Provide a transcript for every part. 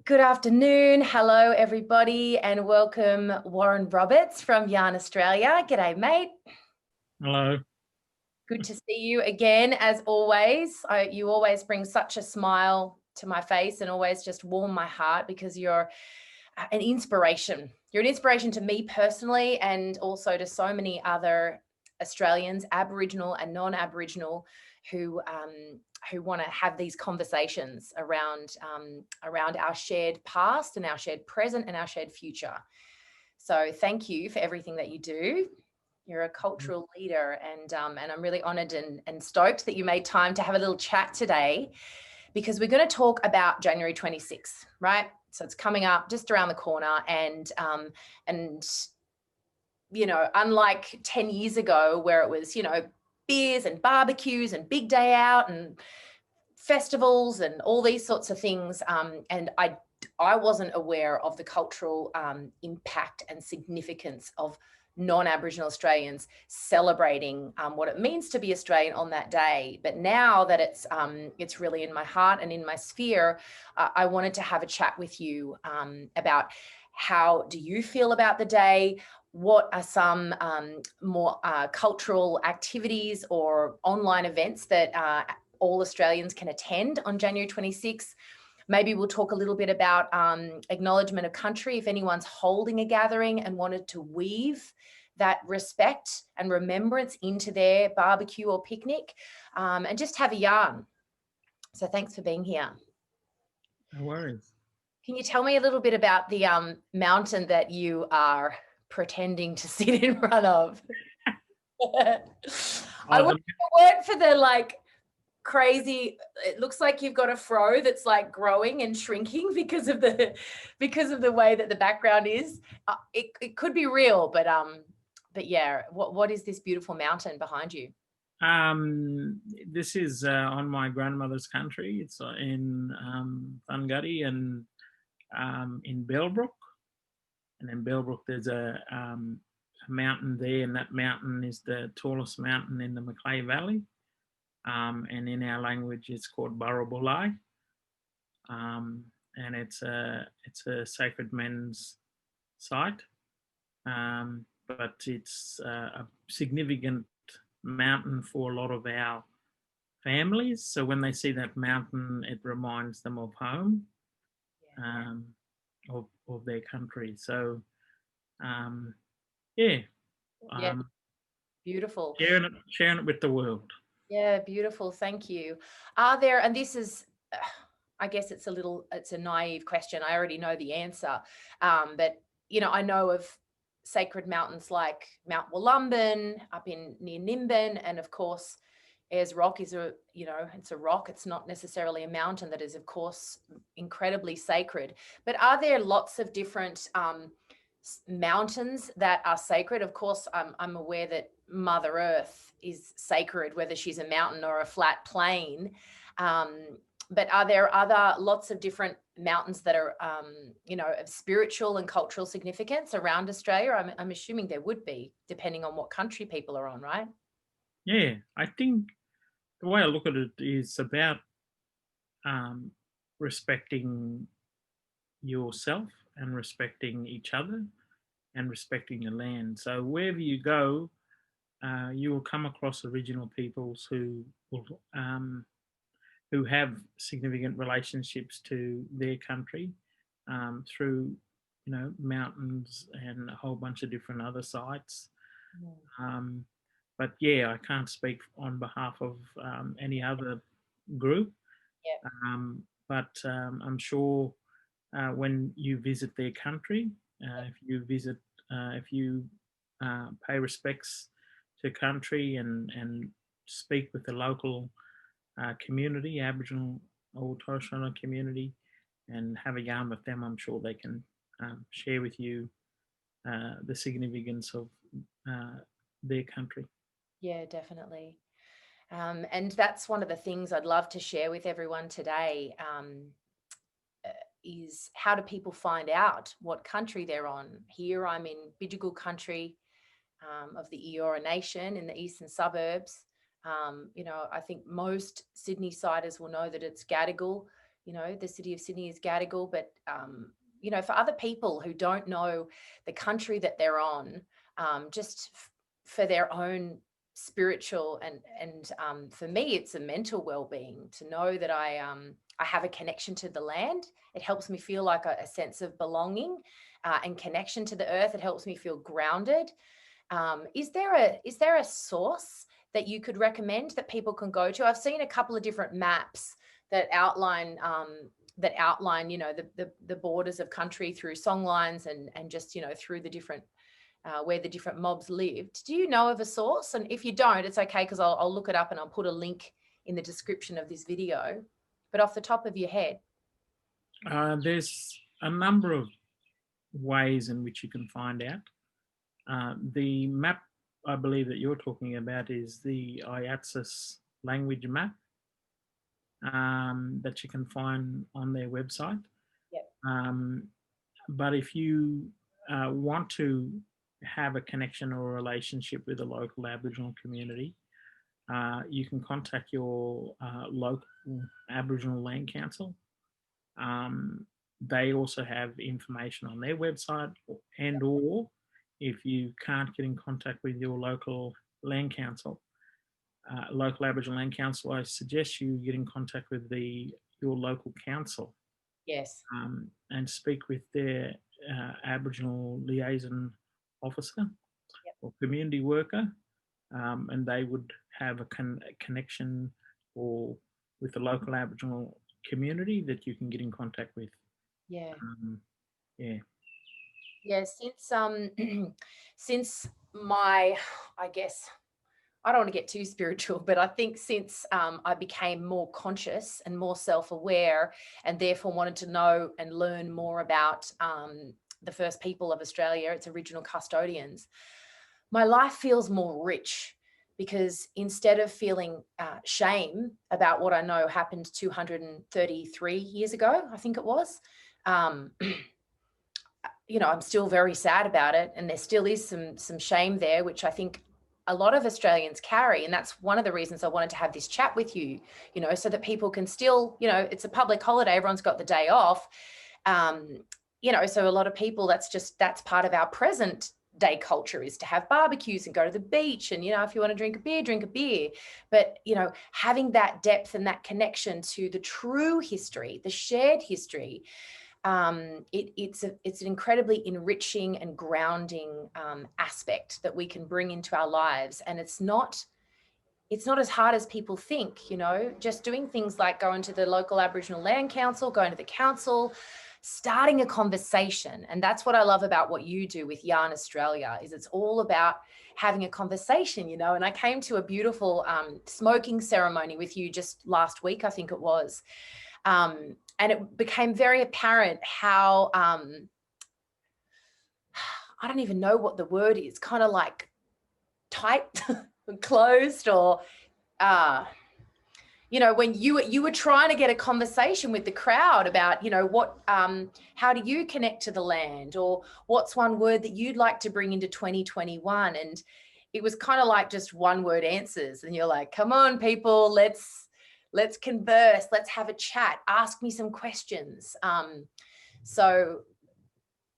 Good afternoon. Hello, everybody, and welcome Warren Roberts from Yarn Australia. G'day, mate. Hello. Good to see you again, as always. You always bring such a smile to my face and always just warm my heart because you're an inspiration. You're an inspiration to me personally and also to so many other Australians, Aboriginal and non-Aboriginal, who want to have these conversations around our shared past and our shared present and our shared future. So thank you for everything that you do. You're a cultural leader, and I'm really honoured and stoked that you made time to have a little chat today, because we're going to talk about January 26th, right? So it's coming up just around the corner, and you know, unlike 10 years ago where it was, you know, beers and barbecues and big day out and festivals and all these sorts of things, and I wasn't aware of the cultural impact and significance of non-Aboriginal Australians celebrating what it means to be Australian on that day. But now that it's really in my heart and in my sphere, I wanted to have a chat with you about how do you feel about the day? What are some more cultural activities or online events that all Australians can attend on January 26th? Maybe we'll talk a little bit about acknowledgement of country, if anyone's holding a gathering and wanted to weave that respect and remembrance into their barbecue or picnic, and just have a yarn. So thanks for being here. No worries. Can you tell me a little bit about the mountain that you are pretending to sit in front of? I want to work for the crazy, it looks like you've got a fro that's like growing and shrinking because of the way that the background is. It could be real, but yeah, what is this beautiful mountain behind you? This is on my grandmother's country. It's in Thungutty and in Bellbrook. And in Bellbrook there's a mountain there, and that mountain is the tallest mountain in the Macleay Valley. And in our language it's called Burrabulai, and it's a sacred men's site, but it's a significant mountain for a lot of our families. So when they see that mountain, it reminds them of home, of their country. So Beautiful. Sharing it with the world. Yeah, beautiful. Thank you. Are there, and this is, I guess it's a naive question. I already know the answer. But, you know, I know of sacred mountains like Mount Wollumben up near Nimbin. And of course, Ayers Rock is it's a rock. It's not necessarily a mountain that is, of course, incredibly sacred. But are there lots of different mountains that are sacred? Of course, I'm aware that Mother Earth is sacred, whether she's a mountain or a flat plain. But are there lots of different mountains that are, of spiritual and cultural significance around Australia? I'm assuming there would be, depending on what country people are on, right? Yeah, I think the way I look at it is about respecting yourself and respecting each other and respecting the land. So wherever you go, you will come across Aboriginal peoples who have significant relationships to their country through, mountains and a whole bunch of different other sites. But yeah, I can't speak on behalf of any other group. Yeah. But I'm sure when you visit their country, if you pay respects to country and speak with the local community, Aboriginal or Torres Strait Islander community, and have a yarn with them, I'm sure they can share with you the significance of their country. Yeah, definitely. And that's one of the things I'd love to share with everyone today, is how do people find out what country they're on? Here I'm in Bidjigal country of the Eora Nation in the eastern suburbs. I think most Sydney-siders will know that it's Gadigal. You know, the city of Sydney is Gadigal, but you know, for other people who don't know the country that they're on, just for their own spiritual and for me, it's a mental well-being to know that I have a connection to the land. It helps me feel like a sense of belonging and connection to the earth. It helps me feel grounded. Is there a source that you could recommend that people can go to? I've seen a couple of different maps that outline you know, the borders of country through songlines and just, you know, through the different where the different mobs lived. Do you know of a source? And if you don't, it's okay, because I'll look it up and I'll put a link in the description of this video. But off the top of your head. There's a number of ways in which you can find out. The map I believe that you're talking about is the IATSIS language map that you can find on their website. Yep. But if you want to have a connection or a relationship with a local Aboriginal community, you can contact your local Aboriginal Land Council. They also have information on their website, and or if you can't get in contact with your local land council, local Aboriginal Land Council, I suggest you get in contact with your local council. Yes. And speak with their Aboriginal liaison officer or community worker, and they would have a connection or with the local Aboriginal community that you can get in contact with. Yeah. Yeah. Yeah. Since my, I guess, I don't want to get too spiritual, but I think since I became more conscious and more self-aware, and therefore wanted to know and learn more about the first people of Australia, its original custodians, my life feels more rich, because instead of feeling shame about what I know happened 233 years ago, I think it was, you know, I'm still very sad about it, and there still is some shame there, which I think a lot of Australians carry. And that's one of the reasons I wanted to have this chat with you, you know, so that people can still, you know, it's a public holiday, everyone's got the day off. You know, so a lot of people, that's part of our present day culture, is to have barbecues and go to the beach. And, you know, if you want to drink a beer, drink a beer. But, you know, having that depth and that connection to the true history, the shared history, it's an incredibly enriching and grounding aspect that we can bring into our lives. And it's not as hard as people think, you know, just doing things like going to the local Aboriginal Land Council, going to the council, starting a conversation. And that's what I love about what you do with Yarn Australia, is it's all about having a conversation, you know. And I came to a beautiful smoking ceremony with you just last week, I think it was. And it became very apparent how, I don't even know what the word is, kind of like tight, closed, or, you know, when you were trying to get a conversation with the crowd about, you know, what, how do you connect to the land, or what's one word that you'd like to bring into 2021? And it was kind of like just one word answers. And you're like, come on, people, let's converse, let's have a chat, ask me some questions. So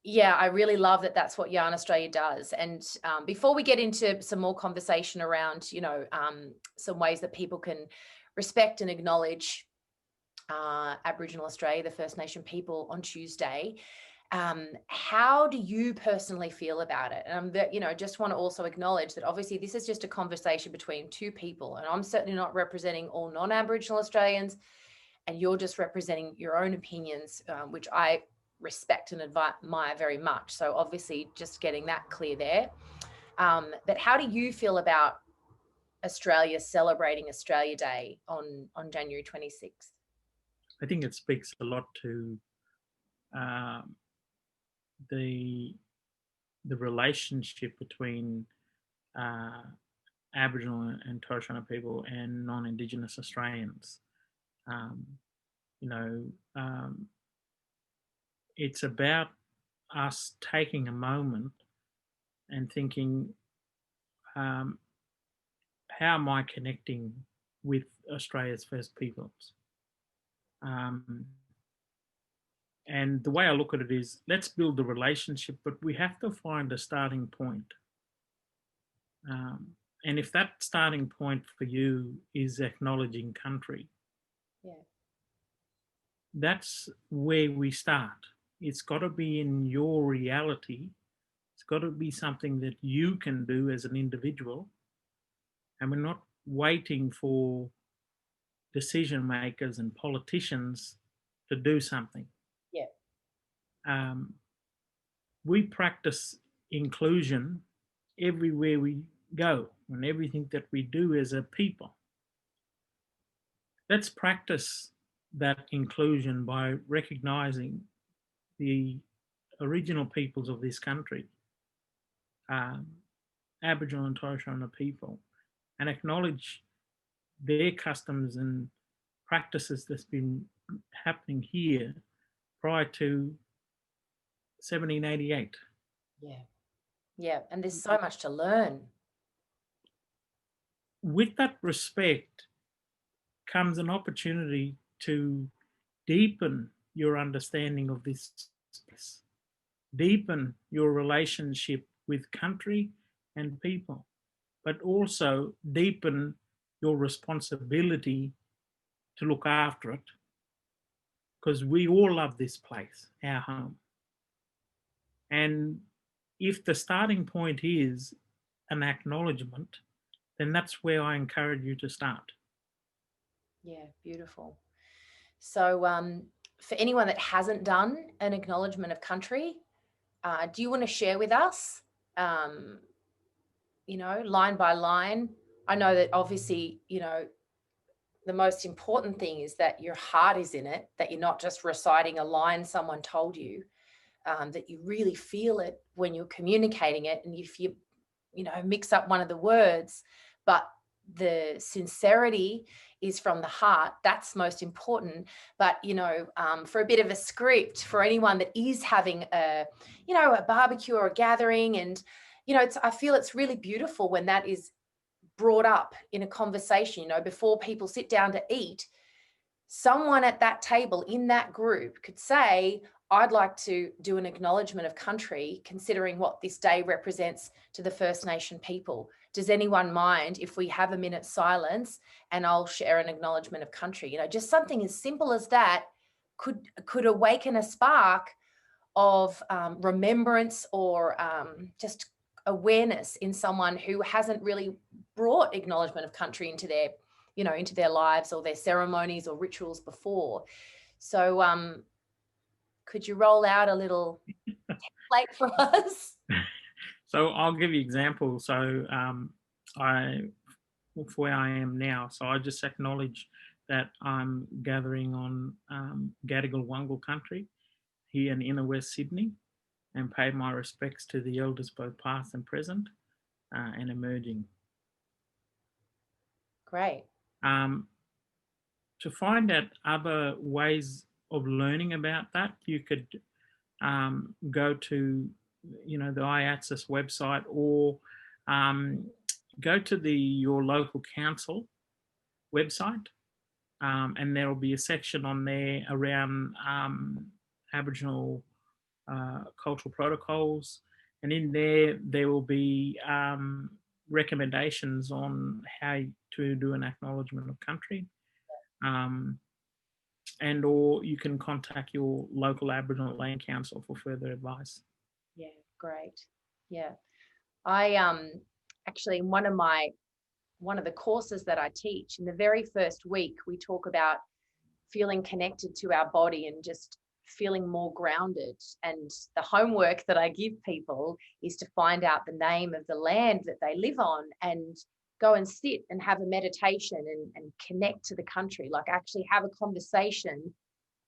yeah, I really love that that's what Yarn Australia does. And before we get into some more conversation around, you know, some ways that people can respect and acknowledge Aboriginal Australia, the First Nation people, on Tuesday, how do you personally feel about it? And you know, just want to also acknowledge that obviously this is just a conversation between two people, and I'm certainly not representing all non-Aboriginal Australians, and you're just representing your own opinions, which I respect and admire very much. So obviously just getting that clear there. But how do you feel about Australia celebrating Australia Day on January 26th? I think it speaks a lot to the relationship between Aboriginal and Torres Strait people and non-Indigenous Australians. You know, it's about us taking a moment and thinking, how am I connecting with Australia's First Peoples? And the way I look at it is, let's build the relationship, but we have to find a starting point. And if that starting point for you is acknowledging country, Yeah. that's where we start. It's got to be in your reality. It's got to be something that you can do as an individual. And we're not waiting for decision makers and politicians to do something. Yeah. We practice inclusion everywhere we go and everything that we do as a people. Let's practice that inclusion by recognizing the original peoples of this country, Aboriginal and Torres Strait Islander people, and acknowledge their customs and practices that's been happening here prior to 1788. Yeah. Yeah. And there's so much to learn. With that respect comes an opportunity to deepen your understanding of this space, deepen your relationship with country and people, but also deepen your responsibility to look after it, because we all love this place, our home. And if the starting point is an acknowledgement, then that's where I encourage you to start. Yeah, beautiful. So for anyone that hasn't done an acknowledgement of country, do you want to share with us, line by line? I know that obviously, the most important thing is that your heart is in it, that you're not just reciting a line someone told you, that you really feel it when you're communicating it. And if you, mix up one of the words, but the sincerity is from the heart, that's most important. But for a bit of a script for anyone that is having a barbecue or a gathering, and I feel it's really beautiful when that is brought up in a conversation, before people sit down to eat. Someone at that table in that group could say, I'd like to do an acknowledgement of country, considering what this day represents to the First Nation people. Does anyone mind if we have a minute's silence and I'll share an acknowledgement of country? Just something as simple as that could awaken a spark of remembrance, or just awareness in someone who hasn't really brought acknowledgement of country into their lives or their ceremonies or rituals before. So could you roll out a little template for us? So I'll give you examples. So for where I am now, so I just acknowledge that I'm gathering on Gadigal Wongal country here in inner West Sydney, and pay my respects to the elders both past and present, and emerging. Great. To find out other ways of learning about that, you could go to the IATSIS website, or go to your local council website, and there will be a section on there around Aboriginal cultural protocols, and in there will be recommendations on how to do an acknowledgement of country, and or you can contact your local Aboriginal Land Council for further advice. Yeah, great. Yeah, I actually, in one of the courses that I teach, in the very first week, we talk about feeling connected to our body and just feeling more grounded. And the homework that I give people is to find out the name of the land that they live on, and go and sit and have a meditation and connect to the country, like actually have a conversation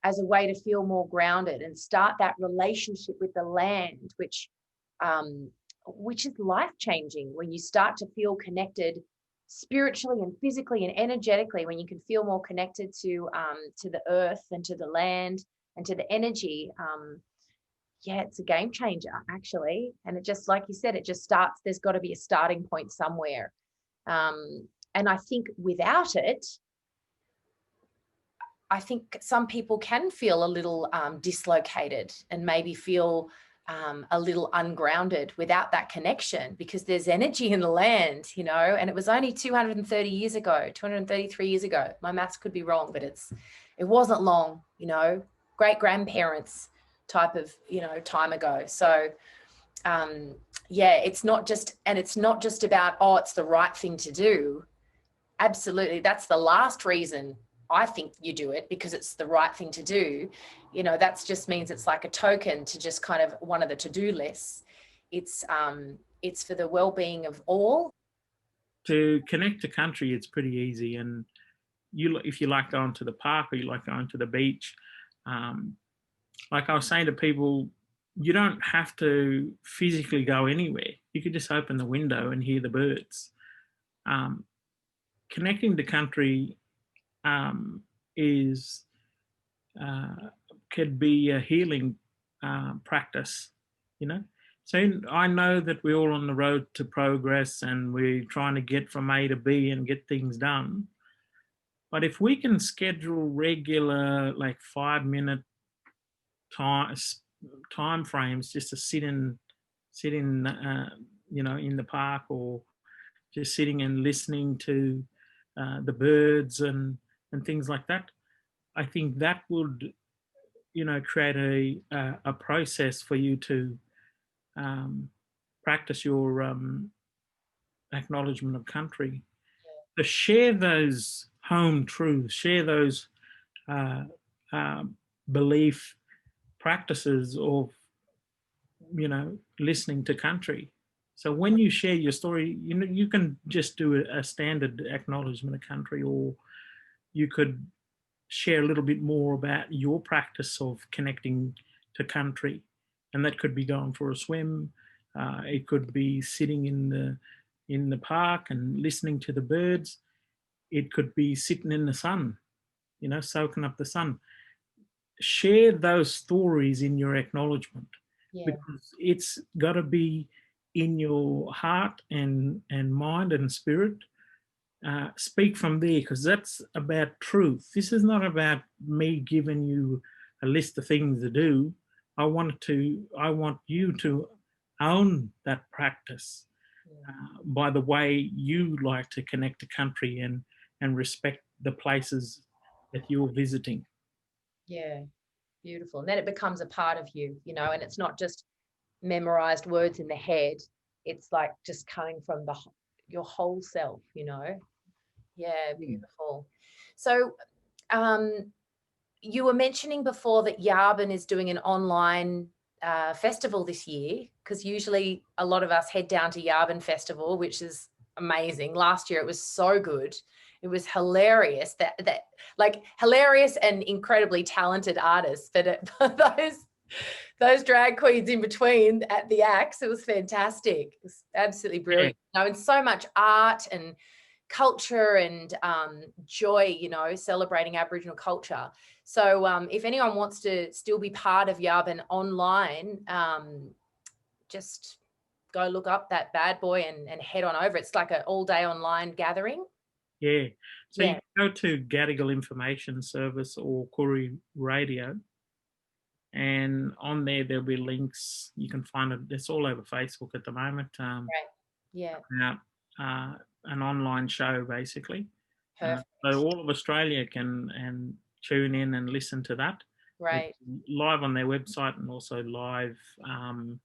as a way to feel more grounded and start that relationship with the land, which is life-changing when you start to feel connected spiritually and physically and energetically, when you can feel more connected to the earth and to the land and to the energy. It's a game changer, actually. And it just, like you said, it just starts, there's got to be a starting point somewhere. And I think without it, I think some people can feel a little dislocated and maybe feel a little ungrounded without that connection, because there's energy in the land, you know, and it was only 230 years ago, 233 years ago. My maths could be wrong, but it wasn't long, you know, great grandparents type of, you know, time ago. So yeah, it's not just about, oh, it's the right thing to do. Absolutely. That's the last reason I think you do it, because it's the right thing to do. You know, that just means it's like a token to just kind of one of the to-do lists. It's for the well-being of all. To connect to country, it's pretty easy. And if you like going to the park or you like going to the beach, like I was saying to people, you don't have to physically go anywhere. You could just open the window and hear the birds. Connecting to country is could be a healing practice, you know. So I know that we're all on the road to progress and we're trying to get from A to B and get things done. But if we can schedule regular, like 5 minute time frames just to sit in, you know, in the park, or just sitting and listening to the birds and things like that, I think that would, you know, create a process for you to practice your acknowledgement of country, to share those home truths, share those uh, uh, belief practices of, you know, listening to country. So when you share your story, you know, you can just do a standard acknowledgement of country, or you could share a little bit more about your practice of connecting to country. And that could be going for a swim. It could be sitting in the park and listening to the birds. It could be sitting in the sun, you know, soaking up the sun. Share those stories in your acknowledgement, because it's got to be in your heart and mind and spirit. Speak from there, because that's about truth. This is not about me giving you a list of things to do. I want you to own that practice by the way you like to connect to country and respect the places that you're visiting. Yeah, beautiful. And then it becomes a part of you, you know, and it's not just memorized words in the head. It's like just coming from your whole self, you know. Yeah, beautiful. So you were mentioning before that Yarbin is doing an online festival this year, because usually a lot of us head down to Yarbin Festival, which is amazing. Last year it was so good. It was hilarious, that like hilarious and incredibly talented artists, but those drag queens in between at the acts, it was fantastic. It was absolutely brilliant. You know, and so much art and culture and joy, you know, celebrating Aboriginal culture. So if anyone wants to still be part of Yarbin online, just go look up that bad boy and head on over. It's like an all-day online gathering. Yeah. So you can go to Gadigal Information Service or Koori Radio, and on there there'll be links. You can find it. It's all over Facebook at the moment. Right. Yeah. About an online show, basically. So all of Australia can tune in and listen to that. Right. It's live on their website and also live on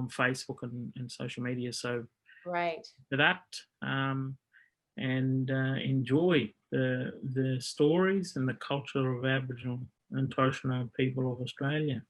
Facebook and social media. So right. For that, and enjoy the stories and the culture of Aboriginal and Torres Strait Islander people of Australia.